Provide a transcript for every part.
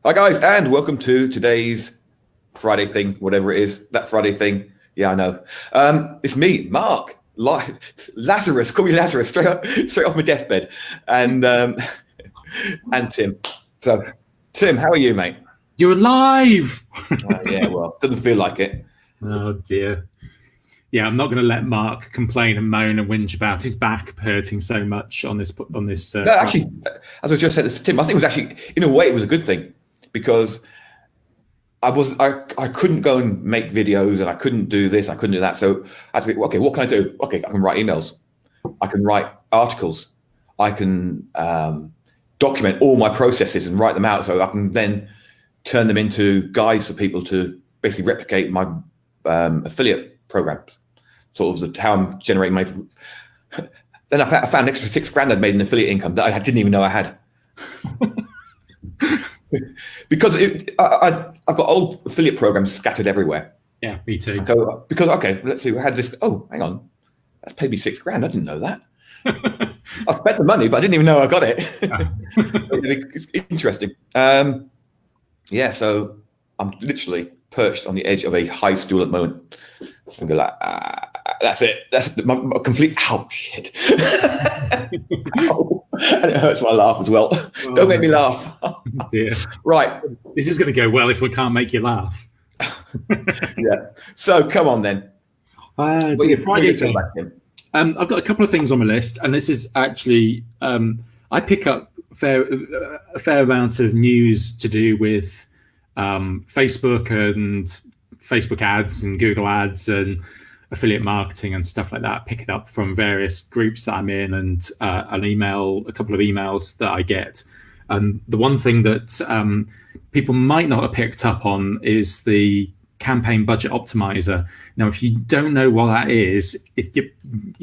Hi guys, and welcome to today's Friday thing, whatever it is, that Friday thing. Yeah, I know. It's me, Mark, Lazarus. Call me Lazarus, straight off my deathbed, and Tim. So, Tim, how are you, mate? You're alive. Yeah, well, doesn't feel like it. Oh dear. Yeah, I'm not going to let Mark complain and moan and whinge about his back hurting so much on this. No, actually, as I just said to Tim, I think it was actually, in a way, it was a good thing because I couldn't go and make videos and I couldn't do this, I couldn't do that. So I had to think, okay, what can I do? Okay, I can write emails, I can write articles, I can document all my processes and write them out, so I can then turn them into guides for people to basically replicate my affiliate programs, sort of how I'm generating my. Then I found an extra $6,000 I'd made in affiliate income that I didn't even know I had. Because I've got old affiliate programs scattered everywhere. Yeah, me too. So because okay, let's see, we had this. Oh, hang on, that's paid me $6,000. I didn't know that. I spent the money, but I didn't even know I got it. It's interesting. Yeah, so I'm literally perched on the edge of a high stool at the moment. And go like, that's it. That's my complete. Ow, shit. Ow. And it hurts when I laugh as well. Oh, don't make me laugh. Dear. Right. This is going to go well if we can't make you laugh. Yeah. So come on then. Friday thing. I've got a couple of things on my list, and this is actually I pick up a fair amount of news to do with Facebook and Facebook ads and Google ads and affiliate marketing and stuff like that. Pick it up from various groups that I'm in and a couple of emails that I get. And the one thing that people might not have picked up on is the campaign budget optimizer. Now, if you don't know what that is,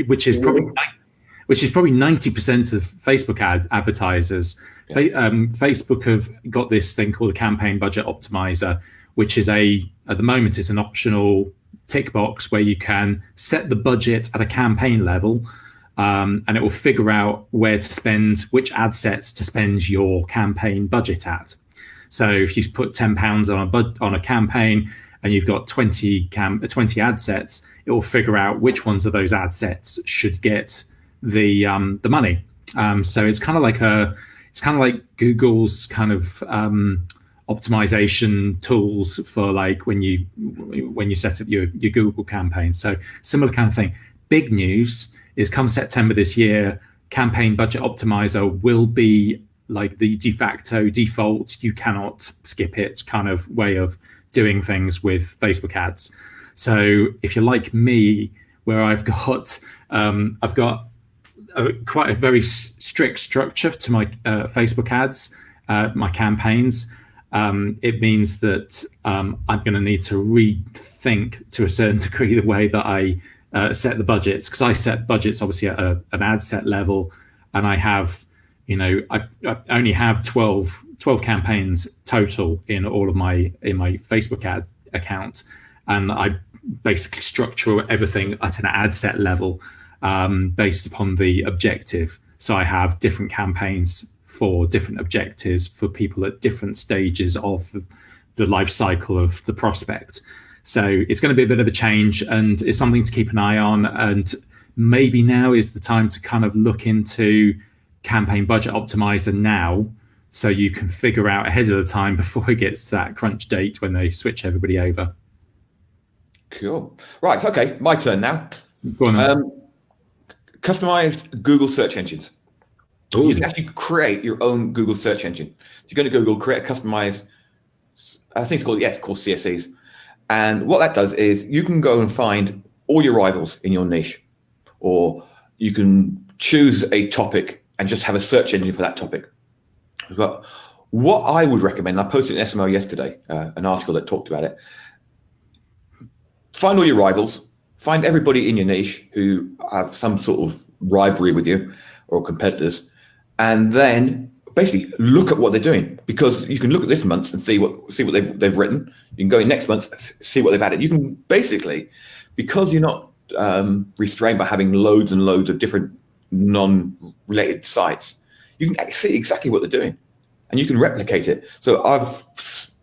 which is probably 90% of Facebook advertisers, yeah. Facebook have got this thing called a campaign budget optimizer, which is at the moment it's an optional tick box where you can set the budget at a campaign level, and it will figure out where to spend, which ad sets to spend your campaign budget at. So if you put £10 on a campaign and you've got 20 ad sets, it will figure out which ones of those ad sets should get the money. So it's kind of like Google's kind of optimization tools for like when you set up your Google campaign. So similar kind of thing. Big news is come September this year, campaign budget optimizer will be like the de facto default, you cannot skip it kind of way of doing things with Facebook ads. So if you're like me, where I've got quite a very strict structure to my Facebook ads, my campaigns, it means that I'm going to need to rethink to a certain degree the way that I set the budgets, because I set budgets obviously at an ad set level, and I have, I only have 12 campaigns total in all of my Facebook ad account, and I basically structure everything at an ad set level based upon the objective. So I have different campaigns for different objectives for people at different stages of the life cycle of the prospect. So it's going to be a bit of a change, and it's something to keep an eye on. And maybe now is the time to kind of look into campaign budget optimizer now, so you can figure out ahead of the time before it gets to that crunch date when they switch everybody over. Cool. Right. Okay. My turn now. Go on. Customized Google search engines. Ooh. You can actually create your own Google search engine. You go to Google, create a customized, I think it's called CSEs. And what that does is you can go and find all your rivals in your niche, or you can choose a topic and just have a search engine for that topic. But what I would recommend, I posted an SML yesterday, an article that talked about it. Find all your rivals, find everybody in your niche who have some sort of rivalry with you or competitors, and then basically look at what they're doing, because you can look at this month and see what they've written. You can go in next month, see what they've added. You can basically, because you're not restrained by having loads and loads of different non-related sites, you can see exactly what they're doing. and you can replicate it. So I've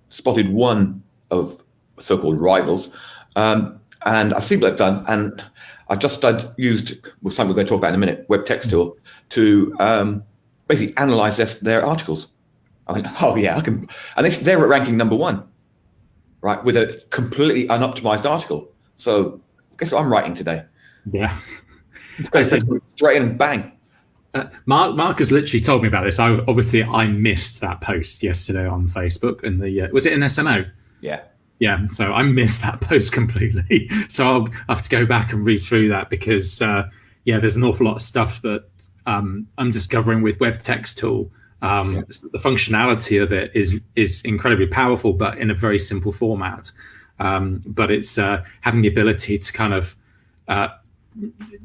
spotted one of so-called rivals, and I've seen what they've done, and I just used, well, something we're going to talk about in a minute, Webtexttool, to basically analyze their articles. I went, oh yeah, I can, and they're ranking #1, right, with a completely unoptimized article. So guess what I'm writing today? Yeah. Straight in and bang. Mark has literally told me about this. I missed that post yesterday on Facebook, and was it an SMO? Yeah. Yeah, so I missed that post completely. So I'll have to go back and read through that because, there's an awful lot of stuff that I'm discovering with Webtexttool. The functionality of it is incredibly powerful, but in a very simple format. But it's having the ability to kind of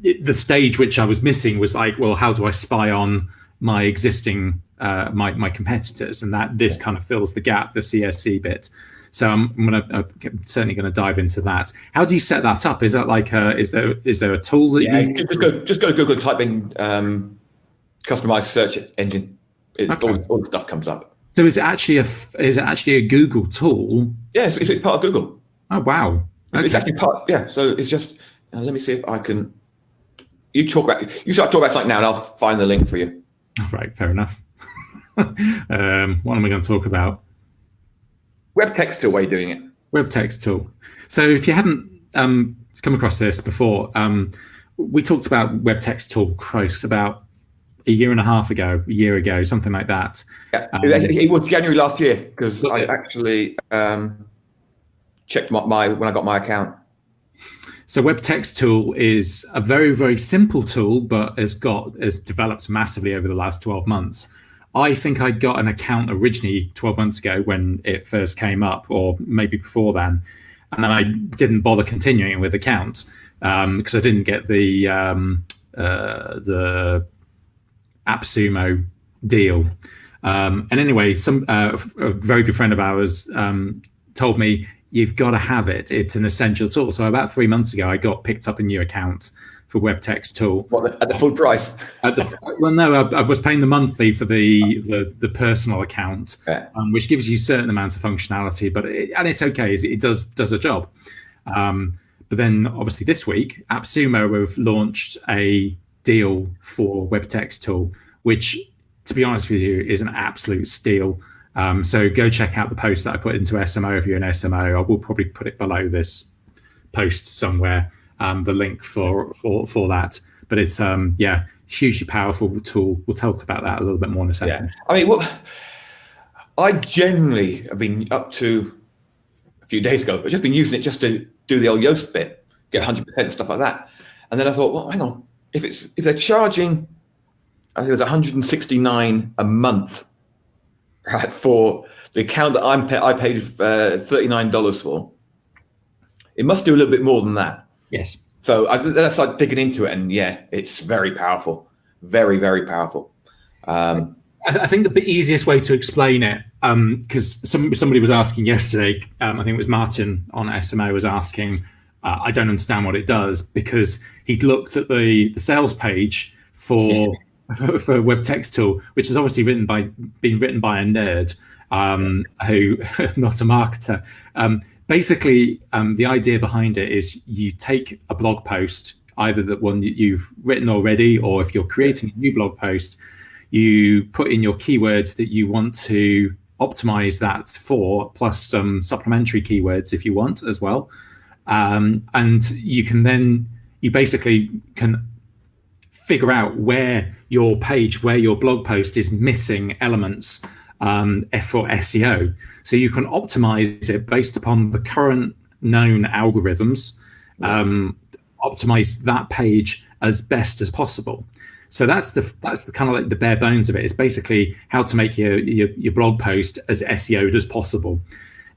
the stage which I was missing was like, well, how do I spy on my existing my competitors? And that this kind of fills the gap, the CSC bit. So I'm certainly going to dive into that. How do you set that up? Is that like is there a tool that you just go to Google, type in customized search engine. All the stuff comes up. So is it actually a Google tool? Yes, it's part of Google. Oh wow! It's actually part. Yeah. So it's just. Let me see if I can. You start talking about something now, and I'll find the link for you. All right. Fair enough. What am I going to talk about? Webtexttool way of doing it. Webtexttool. So if you haven't come across this before, we talked about Webtexttool about a year ago, something like that. Yeah, it was January last year because I actually checked when I got my account. So Webtexttool is a very, very simple tool, but has developed massively over the last 12 months. I think I got an account originally 12 months ago when it first came up, or maybe before then. And then I didn't bother continuing with the account because I didn't get the AppSumo deal. And anyway, a very good friend of ours told me, you've got to have it. It's an essential tool. So about 3 months ago, I picked up a new account for Webtexttool. What, at the full price? Well, no, I was paying the monthly for the personal account, which gives you a certain amount of functionality, but it's okay. It does a job. But then obviously this week, AppSumo have launched a deal for Webtexttool, which, to be honest with you, is an absolute steal. So go check out the post that I put into SMO if you're an SMO. I will probably put it below this post somewhere, the link for that. But it's hugely powerful tool. We'll talk about that a little bit more in a second. Yeah. I mean, I generally have been up to a few days ago, but just been using it just to do the old Yoast bit, get 100% and stuff like that. And then I thought, well, hang on, if they're charging, I think it was 169 a month, right, for the account that I paid $39 for, it must do a little bit more than that. Yes. So then I started digging into it, and yeah, it's very powerful, very, very powerful. I think the easiest way to explain it, because somebody was asking yesterday, I think it was Martin on SMO was asking, I don't understand what it does, because he'd looked at the sales page for Webtexttool, which is obviously been written by a nerd who not a marketer. Basically, the idea behind it is you take a blog post, either the one that you've written already, or if you're creating a new blog post, you put in your keywords that you want to optimize that for, plus some supplementary keywords if you want as well. And you basically can figure out where your blog post is missing elements for SEO. So you can optimize it based upon the current known algorithms, optimize that page as best as possible. So that's the kind of like the bare bones of it. It's basically how to make your blog post as SEO'd as possible.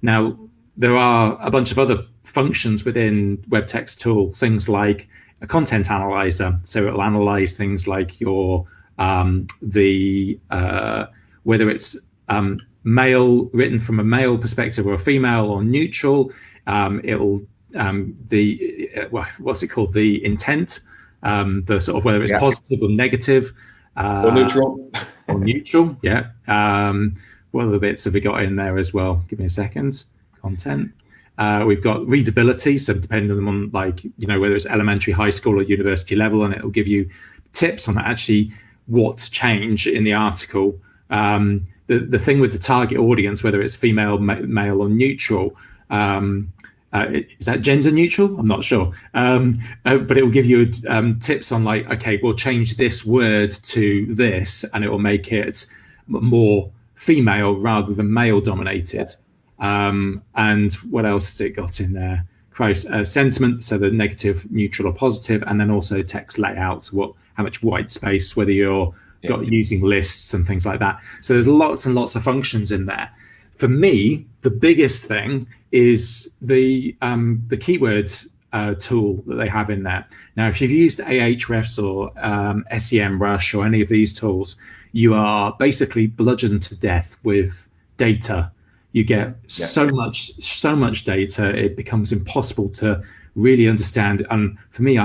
Now, there are a bunch of other functions within Webtexttool, things like a content analyzer. So it'll analyze things like your whether it's written from a male perspective or a female or neutral. It'll what's it called? The intent, the sort of whether it's positive or negative. Or neutral. Or neutral, yeah. What other bits have we got in there as well? Give me a second. Content. We've got readability, so depending on whether it's elementary, high school, or university level, and it'll give you tips on actually what to change in the article. The thing with the target audience, whether it's female, male, or neutral, is that gender neutral? I'm not sure, but it will give you tips on okay, we'll change this word to this, and it will make it more female rather than male dominated. And what else has it got in there? Sentiment, so the negative, neutral, or positive, and then also text layouts, how much white space, whether you're using lists and things like that. So there's lots and lots of functions in there. For me, the biggest thing is the keyword tool that they have in there. Now, if you've used Ahrefs or SEMrush or any of these tools, you are basically bludgeoned to death with data. You get so much data, it becomes impossible to really understand. And for me,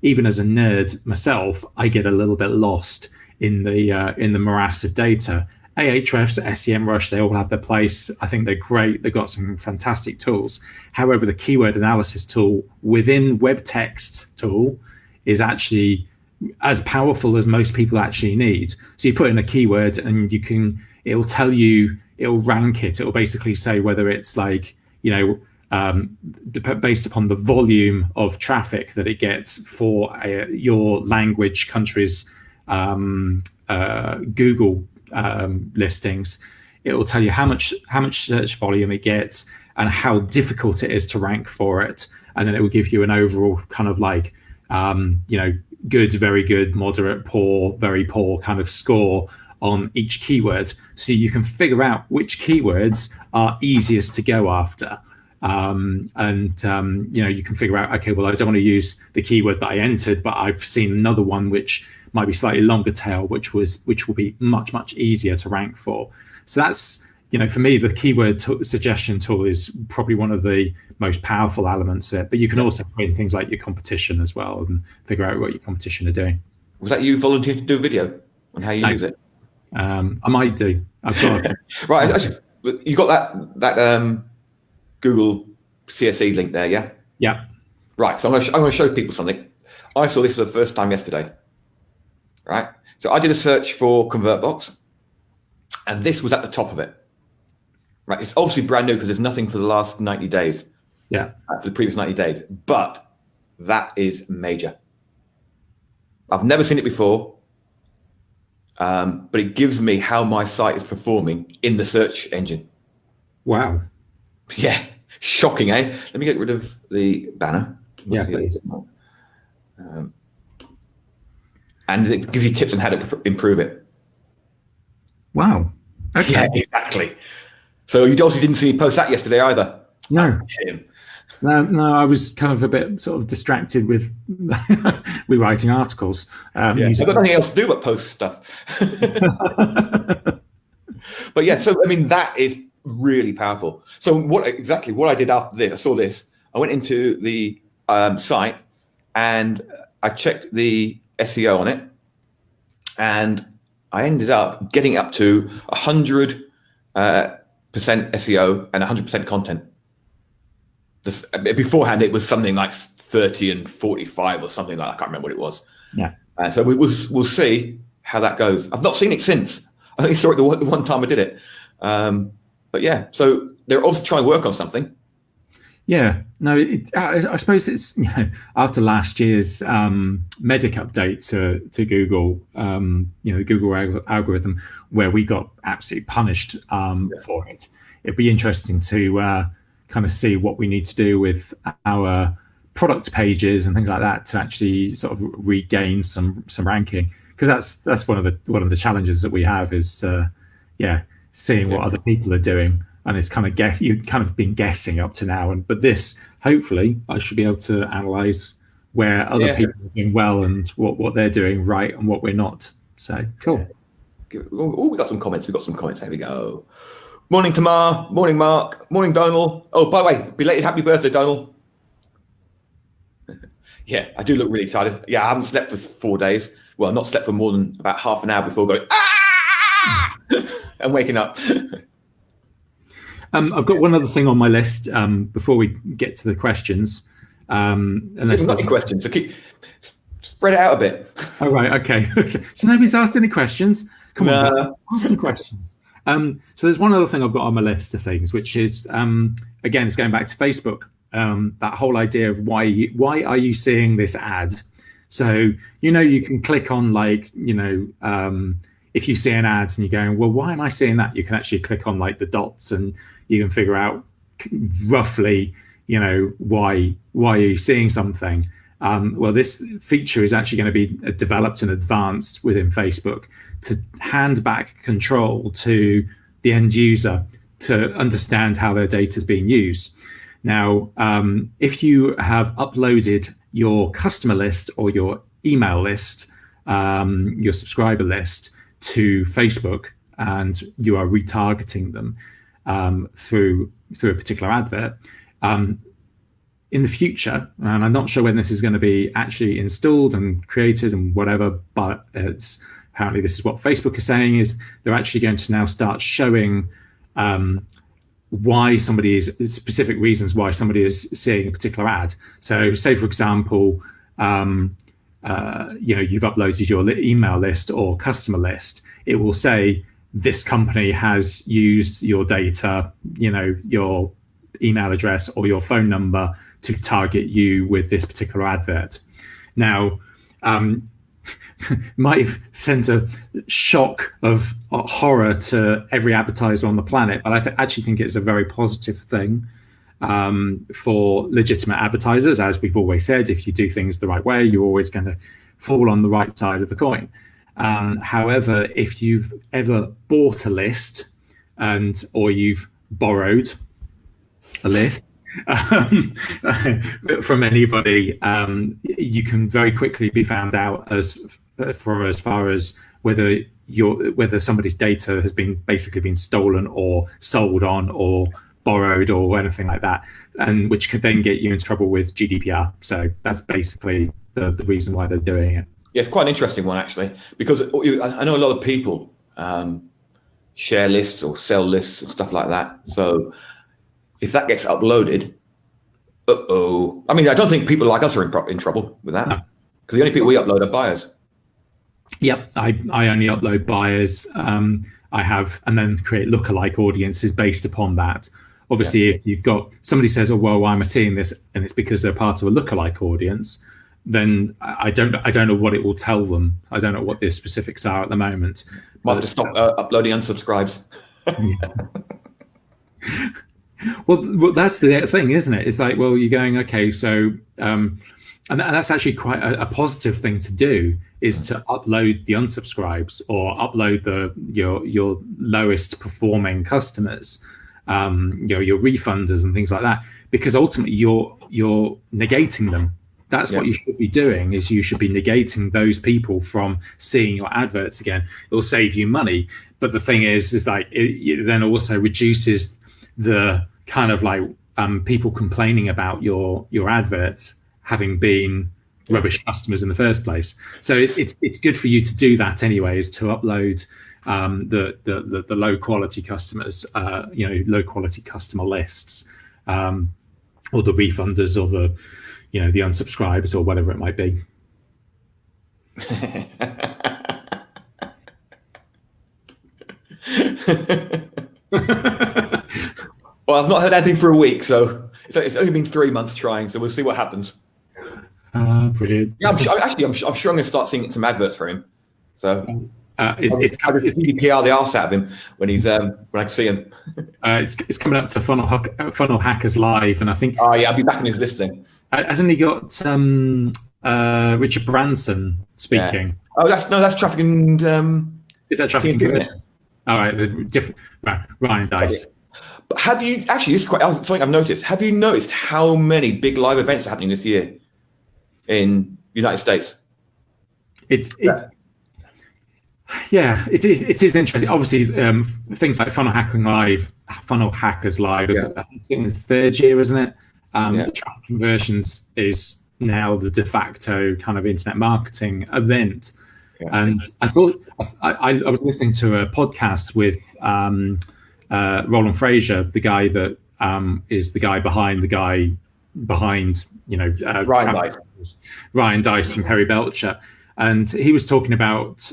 even as a nerd myself, I get a little bit lost in the morass of data. Ahrefs, SEMrush, they all have their place. I think they're great. They've got some fantastic tools. However, the keyword analysis tool within Webtexttool is actually as powerful as most people actually need. So you put in a keyword and it'll tell you, it'll rank it. It'll basically say whether it's based upon the volume of traffic that it gets for your language country's Google listings. It will tell you how much search volume it gets and how difficult it is to rank for it, and then it will give you an overall kind of good, very good, moderate, poor, very poor kind of score on each keyword, so you can figure out which keywords are easiest to go after. You can figure out, okay, well, I don't want to use the keyword that I entered, but I've seen another one which might be slightly longer tail, which will be much, much easier to rank for. So that's, for me, the keyword suggestion tool is probably one of the most powerful elements of it. But you can also put in things like your competition as well and figure out what your competition are doing. Was that you volunteered to do a video on how you use it? I might do. I've got right. Actually, you got that Google CSE link there, yeah? Yeah. Right. So I'm going to show people something. I saw this for the first time yesterday. Right. So I did a search for ConvertBox, and this was at the top of it. Right. It's obviously brand new because there's nothing for the last 90 days. Yeah. For the previous 90 days, but that is major. I've never seen it before. But it gives me how my site is performing in the search engine. Wow. Yeah, shocking, eh? Let me get rid of the banner. Yeah, please. And it gives you tips on how to improve it. Wow. Okay. Yeah, exactly. So you obviously didn't see me post that yesterday either. No. No, I was kind of a bit sort of distracted with rewriting articles. I've got nothing else to do but post stuff. But yeah, so I mean, that is really powerful. So what I did after this, I saw this, I went into the site and I checked the SEO on it, and I ended up getting up to 100% SEO and 100% content. Beforehand, it was something like 30 and 45 or something like that. I can't remember what it was. Yeah. So we'll see how that goes. I've not seen it since. I only saw it the one time I did it. But yeah, so they're obviously trying to work on something. Yeah. No, I suppose it's after last year's Medic update to Google, Google algorithm, where we got absolutely punished for it. It'd be interesting to kind of see what we need to do with our product pages and things like that to actually sort of regain some ranking, because that's one of the challenges that we have is seeing what other people are doing, and it's kind of you've kind of been guessing up to now, but this hopefully I should be able to analyze where other people are doing well and what they're doing right and what we're not. So cool. Oh, we got some comments. There we go. Morning, Tamar. Morning, Mark. Morning, Donald. Oh, by the way, belated happy birthday, Donald. Yeah, I do look really excited. Yeah, I haven't slept for 4 days. well, not slept for more than about half an hour before going, ah, and waking up. I've got one other thing on my list before we get to the questions. Unless not any questions, so keep spread it out a bit. Oh, right, okay. So nobody's asked any questions. Come on, ask some questions. So there's one other thing I've got on my list of things, which is again, it's going back to Facebook. That whole idea of why are you seeing this ad? So you can click on if you see an ad and you're going, well, why am I seeing that? You can actually click on the dots and you can figure out roughly, why are you seeing something? Well, this feature is actually going to be developed and advanced within Facebook to hand back control to the end user to understand how their data is being used. Now, if you have uploaded your customer list or your email list, your subscriber list to Facebook, and you are retargeting them through a particular advert, in the future, and I'm not sure when this is going to be actually installed and created and whatever, but apparently this is what Facebook is saying, is they're actually going to now start showing why somebody is, specific reasons why somebody is seeing a particular ad. So say, for example, you've uploaded your email list or customer list. It will say this company has used your data, your email address or your phone number to target you with this particular advert. Now, might have sent a shock of horror to every advertiser on the planet, but I actually think it's a very positive thing for legitimate advertisers. As we've always said, if you do things the right way, you're always going to fall on the right side of the coin. However, if you've ever bought a list or you've borrowed a list from anybody, you can very quickly be found out as far as whether somebody's data has been stolen or sold on or borrowed or anything like that, and which could then get you in trouble with GDPR. So that's basically the reason why they're doing it. Yeah, it's quite an interesting one, actually, because I know a lot of people share lists or sell lists and stuff like that. So if that gets uploaded, I mean, I don't think people like us are in trouble with that, because the only people we upload are buyers. Yep, I only upload buyers. I have, and then create lookalike audiences based upon that. Obviously, if you've got somebody says, "Oh, well, why am I seeing this?" and it's because they're part of a lookalike audience, then I don't know what it will tell them. I don't know what the specifics are at the moment. Might have to stop uploading unsubscribes. Well, that's the thing, isn't it? It's like, well, you're going, okay, so, and that's actually quite a positive thing to do, is to upload the unsubscribes or upload your lowest performing customers, your refunders and things like that, because ultimately you're negating them. That's what you should be doing, is you should be negating those people from seeing your adverts again. It will save you money. But the thing is like, it then also reduces the kind of like people complaining about your adverts having been rubbish customers in the first place. So it's good for you to do that anyway, is to upload the low quality customers, low quality customer lists, or the refunders, or the unsubscribes, or whatever it might be. Well, I've not heard anything for a week, so it's only been 3 months trying, so we'll see what happens. Brilliant. Yeah, I'm sure I'm going to start seeing some adverts for him. So it's GDPR the arse out of him when he's when I see him. It's coming up to Funnel Hackers Live, and I think. Oh yeah, I'll be back in his listing. Hasn't he got Richard Branson speaking? Yeah. Oh, that's traffic and. Is that traffic and good? All right, the different Ryan Dice. But have you actually? This is something I've noticed. Have you noticed how many big live events are happening this year in the United States? It is interesting. Obviously, things like Funnel Hackers Live, I think it's the third year, isn't it? Traffic conversions is now the de facto kind of internet marketing event. And I thought I was listening to a podcast with Roland Fraser, the guy that is the guy behind Ryan Dice and Perry Belcher, and he was talking about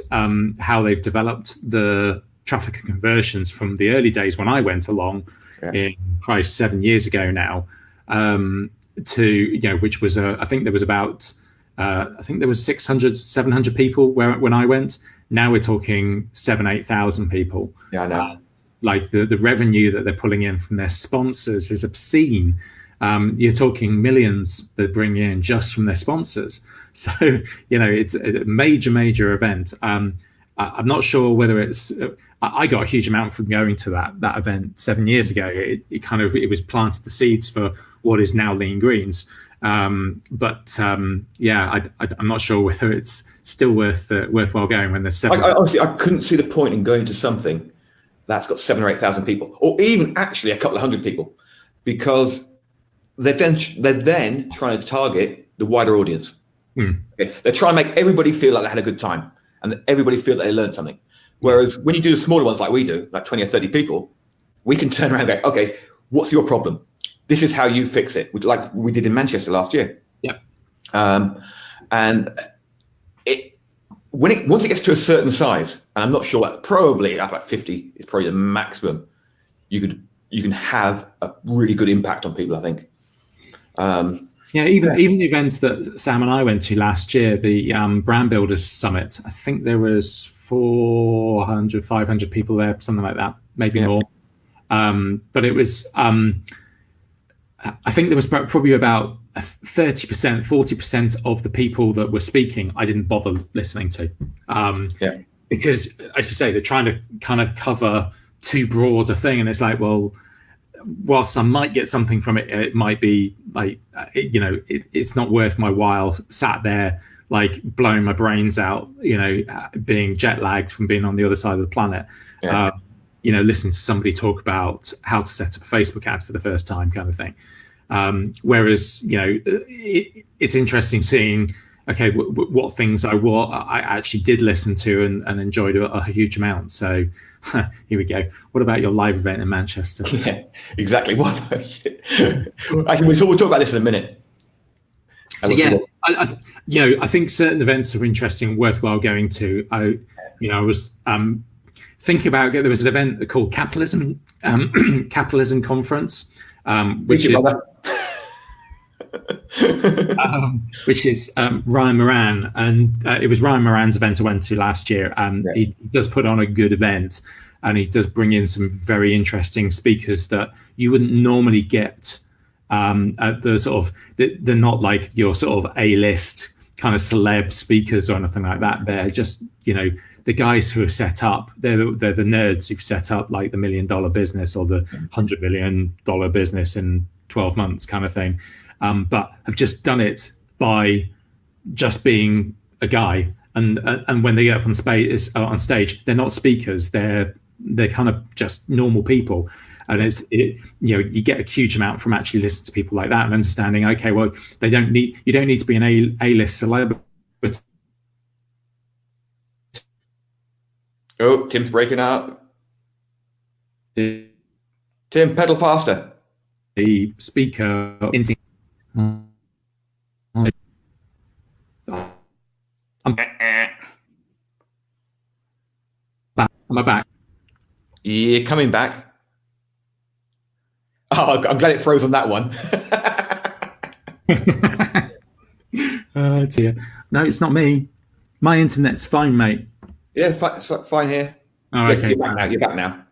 how they've developed the traffic and conversions from the early days when I went along in Christ 7 years ago now, to which was I think there was about I think there was 600, 700 people when I went. Now we're talking 8,000 people. Yeah, I know. Like the revenue that they're pulling in from their sponsors is obscene. You're talking millions that bring in just from their sponsors. So, it's a major event. I'm not sure whether it's, I got a huge amount from going to that event 7 years ago. It was planted the seeds for what is now Lean Greens. I'm not sure whether it's still worthwhile going when there's seven. Honestly, I couldn't see the point in going to something that's got 7,000 or 8,000 people, or even actually a couple of hundred people, because they're then trying to target the wider audience. Okay? They're trying to make everybody feel like they had a good time and everybody feel that they learned something. Whereas when you do the smaller ones like we do, like 20 or 30 people, we can turn around and go, okay, what's your problem? This is how you fix it, like we did in Manchester last year. Yeah. And once it gets to a certain size, and I'm not sure, probably about 50 is probably the maximum, you can have a really good impact on people, I think. Even the events that Sam and I went to last year, the Brand Builders Summit, I think there was 400, 500 people there, something like that, maybe more. But it was, I think there was probably about 30%, 40% of the people that were speaking I didn't bother listening to. Because, as you say, they're trying to kind of cover too broad a thing. And it's like, well, whilst I might get something from it, it might be like, it's not worth my while sat there, like blowing my brains out, being jet lagged from being on the other side of the planet. Listen to somebody talk about how to set up a Facebook ad for the first time kind of thing. Whereas, it's interesting seeing, okay, what things I actually did listen to and enjoyed a huge amount. So here we go. What about your live event in Manchester? Yeah, exactly. Actually, we'll talk about this in a minute. So I think certain events are interesting and worthwhile going to. I was thinking about, there was an event called Capitalism Conference, which is Ryan Moran, and it was Ryan Moran's event I went to last year. He does put on a good event, and he does bring in some very interesting speakers that you wouldn't normally get at the sort of, they're not like your sort of A-list kind of celeb speakers or anything like that. They're just, the guys who have set up, they're the nerds who've set up like the $1 million business or the $100 million business in 12 months kind of thing. But have just done it by just being a guy. And when they get up on stage, they're not speakers. They're kind of just normal people. And you get a huge amount from actually listening to people like that and understanding, okay, well, you don't need to be an A-list celebrity. Oh, Tim's breaking up. Tim, pedal faster. The speaker. Am I back? You're coming back. Oh, I'm glad it froze on that one. Dear. No, it's not me. My internet's fine, mate. Yeah, fine here. Oh, okay. You're back now.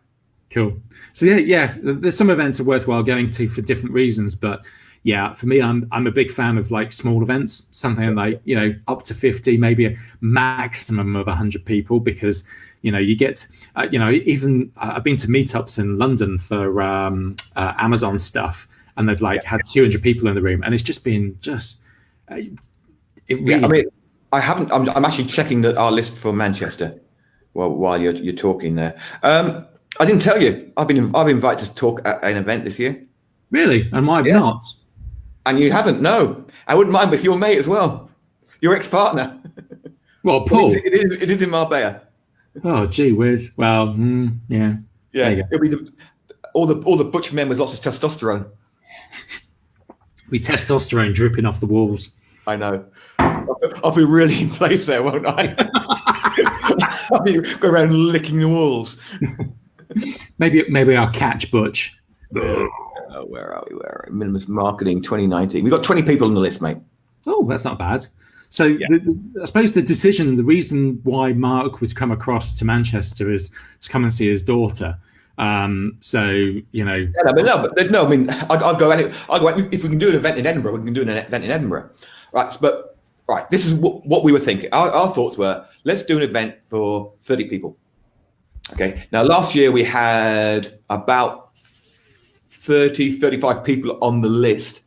Cool. So there's some events are worthwhile going to for different reasons, but yeah, for me, I'm a big fan of like small events, something like up to 50, maybe a maximum of 100 people, because you get even I've been to meetups in London for Amazon stuff, and they've had 200 people in the room, and it's just been it really. I'm actually checking our list for Manchester while you're talking there. I didn't tell you, I've been invited to talk at an event this year. Really? And why not? And you haven't? No. I wouldn't mind with your mate as well, your ex-partner. Well, Paul. It is in Marbella. Oh, gee whiz. Well, yeah. Yeah. It'll be all the butch men with lots of testosterone. Be testosterone dripping off the walls. I know. I'll be really in place there, won't I? I'll be go around licking the walls. Maybe I'll catch Butch. Where are we? Minimalist Marketing 2019. We've got 20 people on the list, mate. Oh, that's not bad. So I suppose the reason why Mark would come across to Manchester is to come and see his daughter. So you know. Yeah, I mean, I'll go if we can do an event in Edinburgh, we can do an event in Edinburgh, right? But this is what we were thinking. Our thoughts were, let's do an event for 30 people. Okay. Now, last year we had about 35 people on the list,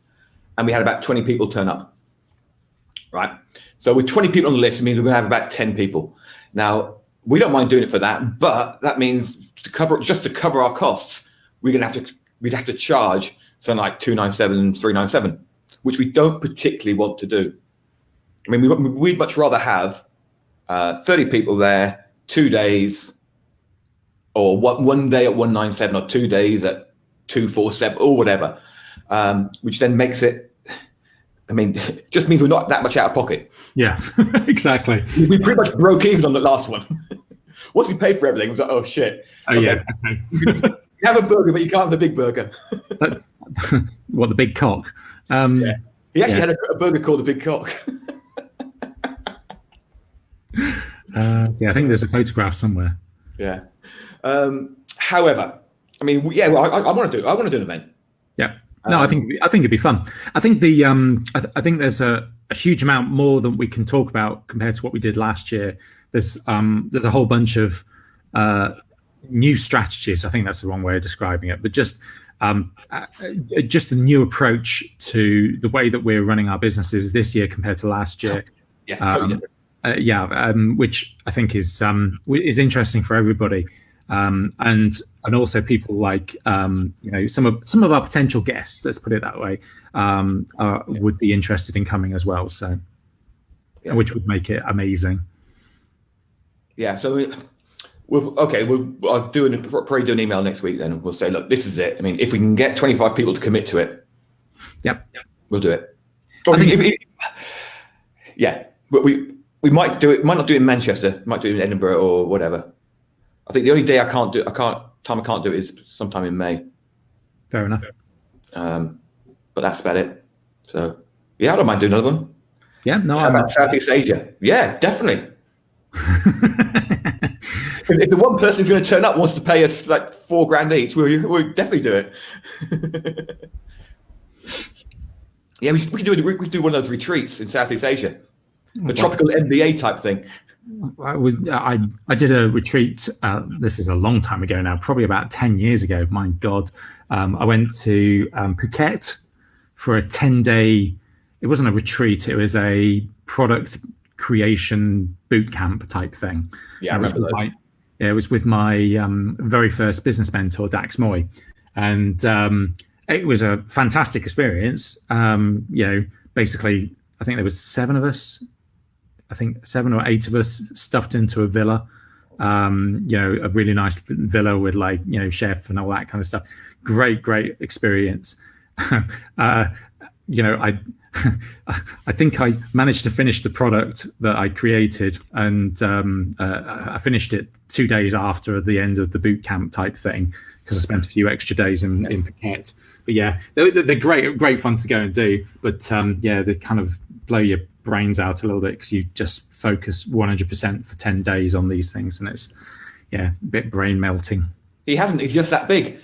and we had about 20 people turn up. Right. So with 20 people on the list, it means we're going to have about 10 people. Now, we don't mind doing it for that, but that means to cover our costs, we'd have to charge something like $297, $397, which we don't particularly want to do. I mean, we'd much rather have 30 people there, 2 days, or one day at 197, or 2 days at 247, or whatever, which then makes it. I mean, just means we're not that much out of pocket. Yeah, exactly. We pretty much broke even on the last one. Once we paid for everything, it was like, oh shit. Oh okay. Yeah. Okay. You have a burger, but you can't have the big burger. What, the big cock? Yeah. He actually had a burger called the Big Cock. Yeah, I think there's a photograph somewhere. Yeah. However, I mean, I want to do an event. Yeah. No, I think it'd be fun. I think I think there's a huge amount more than we can talk about compared to what we did last year. There's a whole bunch of new strategies. I think that's the wrong way of describing it, but just a new approach to the way that we're running our businesses this year compared to last year. Yeah, totally different. Which I think is interesting for everybody. And also people like some of our potential guests, let's put it that way, would be interested in coming as well. So, which would make it amazing. Yeah. So I'll probably do an email next week. Then we'll say, look, this is it. I mean, if we can get 25 people to commit to it, we'll do it. We might do it. Might not do it in Manchester. Might do it in Edinburgh or whatever. I think the only day I can't do it is sometime in May. Fair enough. But that's about it. So I don't mind doing another one. Yeah, no, I'm about Southeast Asia. Yeah, definitely. If the one person who's going to turn up wants to pay us like $4,000 each, we'll definitely do it. Yeah, we could do one of those retreats in Southeast Asia, the tropical MBA type thing. I did a retreat. This is a long time ago now, probably about 10 years ago. My God, I went to Phuket for a 10-day. It wasn't a retreat; it was a product creation boot camp type thing. Yeah, I remember those. It was with my very first business mentor, Dax Moy, and it was a fantastic experience. Basically, I think there was 7 of us. I think 7 or 8 of us stuffed into a villa, a really nice villa with chef and all that kind of stuff. Great experience. I think I managed to finish the product that I created, and I finished it 2 days after the end of the boot camp type thing, because I spent a few extra days in Phuket. But yeah, they're great fun to go and do. But they kind of blow your brains out a little bit because you just focus 100% for 10 days on these things, and it's a bit brain melting. He's just that big.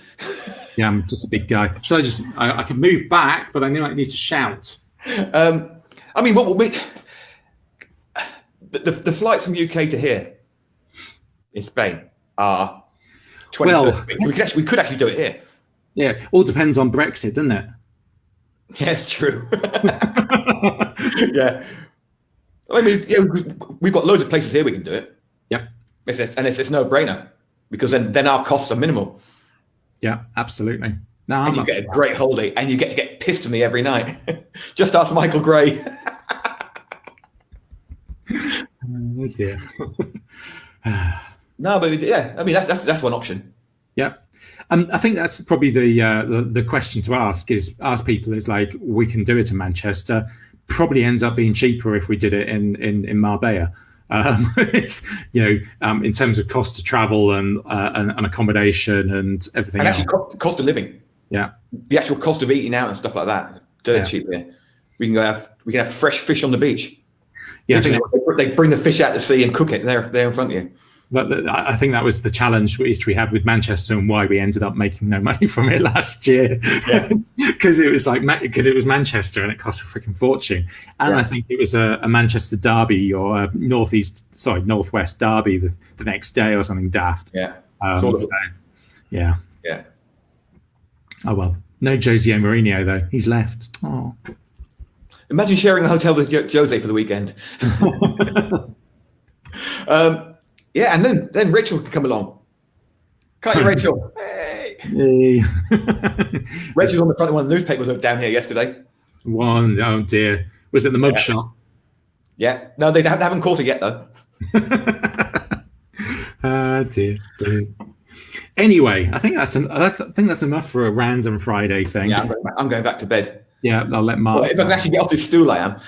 Yeah, I'm just a big guy. Should I just I can move back, but I know I need to shout. I mean, what we the flights from UK to here in Spain are 20. Well, we could actually do it here. Yeah, all depends on Brexit, doesn't it? Yeah, it's true. Yeah. I mean, we've got loads of places here we can do it. Yep. It's no brainer, because then our costs are minimal. Yeah, absolutely. No, and you get a great holiday, and you get to get pissed at me every night. Just ask Michael Gray. dear. No, but yeah, I mean that's one option. Yeah. I think that's probably the question to ask people is like, we can do it in Manchester. Probably ends up being cheaper if we did it in Marbella. It's in terms of cost to travel and accommodation and everything. And actually, cost of living. Yeah. The actual cost of eating out and stuff like that. Dirt cheap here. We can have fresh fish on the beach. Yeah. They bring the fish out to sea and cook it there in front of you. But I think that was the challenge which we had with Manchester and why we ended up making no money from it last year. Because it was Manchester and it cost a freaking fortune. And I think it was a Manchester derby or a northwest derby the next day or something daft. Yeah. Yeah. Oh well. No Jose Mourinho though. He's left. Oh. Imagine sharing a hotel with Jose for the weekend. Yeah, and then Rachel can come along. Can't you, Rachel? Hey. Rachel's on the front of one of the newspapers down here yesterday. Oh dear. Was it the mug shot? Yeah. No, they haven't caught it yet though. Dear. Anyway, I think that's enough for a random Friday thing. Yeah, I'm going back to bed. Yeah, I'll let Mark. Well, if I can actually get off this stool, I am.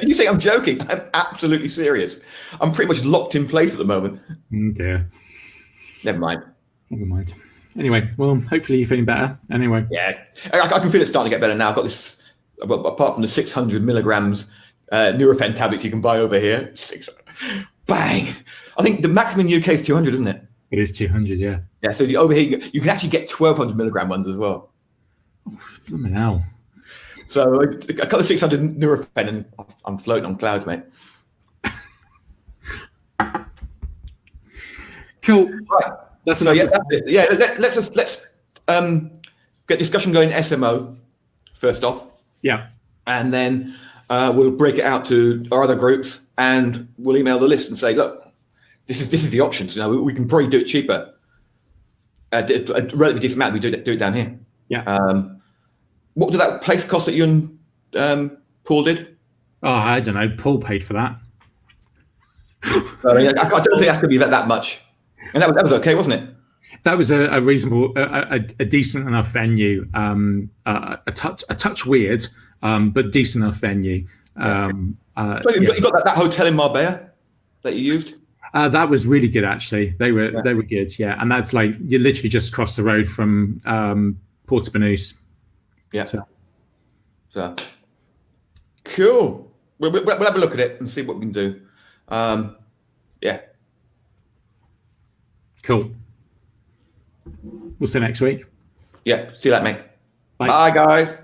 You think I'm joking? I'm absolutely serious. I'm pretty much locked in place at the moment. Oh dear. Never mind. Anyway, well, hopefully you're feeling better. Anyway. Yeah, I can feel it starting to get better now. I've got this, apart from the 600 milligrams Nurofen tablets you can buy over here. Bang! I think the maximum UK is 200, isn't it? It is 200, yeah. Yeah, so over here you can actually get 1,200 milligram ones as well. Blooming hell. So I got the 600 Nurofen and I'm floating on clouds, mate. Cool. Right. That's it. Yeah, let's get discussion going. SMO first off. Yeah. And then we'll break it out to our other groups and we'll email the list and say, look, this is the options. We can probably do it cheaper. A relatively decent amount. We do it down here. Yeah. What did that place cost that you and Paul did? Oh, I don't know. Paul paid for that. I don't think that's going to be that much. And that was okay, wasn't it? That was a reasonable, a decent enough venue. A touch weird, but decent enough venue. So you got that hotel in Marbella that you used? That was really good, actually. They were good, yeah. And that's like you literally just cross the road from Porto Banús. Yeah. So cool. We'll have a look at it and see what we can do. Yeah. Cool. We'll see you next week. Yeah. See you later, mate. Bye. Bye, guys.